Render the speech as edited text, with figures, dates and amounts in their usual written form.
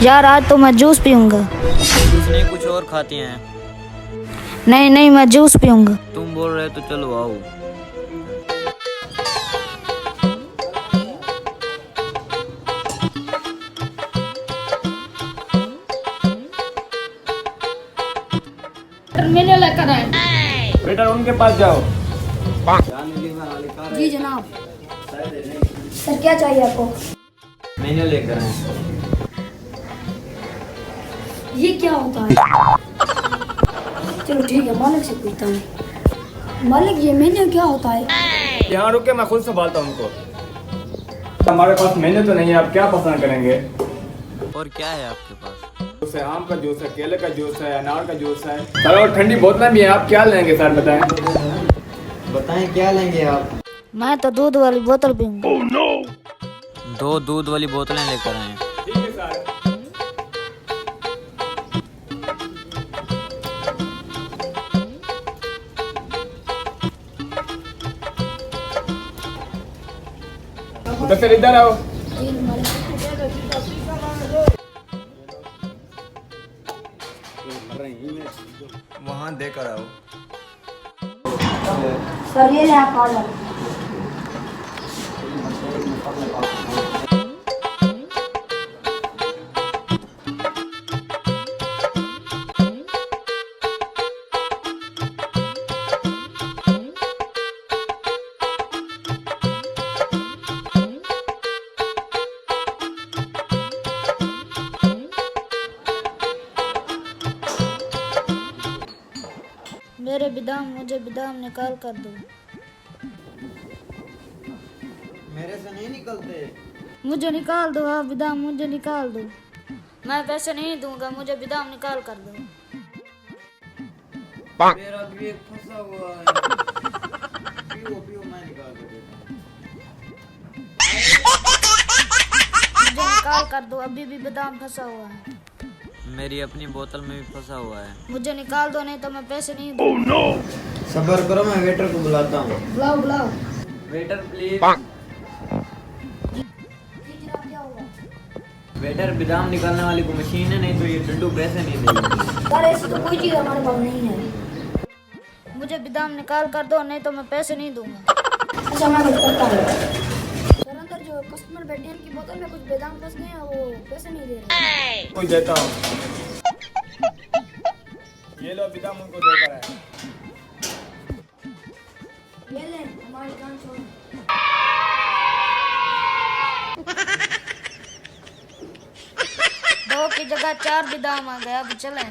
यार आज तो मैं जूस पीऊंगा। जूस नहीं कुछ और खाते हैं। नहीं नहीं, मैं जूस पीऊंगा। तुम बोल रहे तो चलो आओ। मेरे लेकर आए। बेटा उनके पास जाओ। जी जनाब। सर क्या चाहिए आपको? मैंने लेकर आए। ये क्या होता है? चलो ठीक है, मालिक से पूछता हूँ। मालिक ये मेन्यू क्या होता है? यहाँ रुके, मैं खुद संभालता हूँ उनको। हमारे पास मेन्यू तो नहीं है, आप क्या पसंद करेंगे? और क्या है आपके पास? जूस है, आम का जूस है, केले का जूस है, अनार का जूस है सर, और ठंडी बोतलें भी हैं। आप क्या लेंगे सर बताएं? बताएं क्या लेंगे आप? मैं तो दूध वाली बोतल पीऊंगा। दो दूध वाली बोतलें लेकर आए। ठीक है सर। तो फिर इधर आओ। वहाँ देकर आओ। सर ये ले आप ऑर्डर। मुझे बादाम निकाल कर दो। मेरे से नहीं निकलते। मुझे निकाल दो, आप बादाम मुझे निकाल दो। मैं पैसे नहीं दूंगा, मुझे बादाम निकाल कर दो। मेरा भी एक फंसा हुआ है। पियो पियो, मैं निकाल के देता हूँ। मुझे निकाल कर दो, अभी भी बादाम फंसा हुआ है। मेरी अपनी बोतल में भी फंसा हुआ है। मुझे निकाल दो, नहीं तो मैं पैसे नहीं दूंगा। सब्र करो, मैं वेटर को बुलाता हूँ। बुलाओ बुलाओ। Waiter please. वेटर, बादाम निकालने वाली को मशीन है, नहीं तो ये टुंडू पैसे नहीं देगा। सर ऐसी तो कोई चीज़ हमारे पास नहीं है। मुझे बादाम निकाल कर दो, नहीं तो मैं पैसे नहीं दूंगा। अच्छा मैं कुछ करता हूँ। सर अंदर जो कस्टमर बैठे हैं उनकी बोतल में कुछ बादाम फंस गए हैं, वो पैसे नहीं दे रहे। कोई देता हूँ। ये लो बादाम उनको देकर आए। ये ले हमारी जान छोड़ो। दो की जगह 4 बादाम आ गए, अब चलें।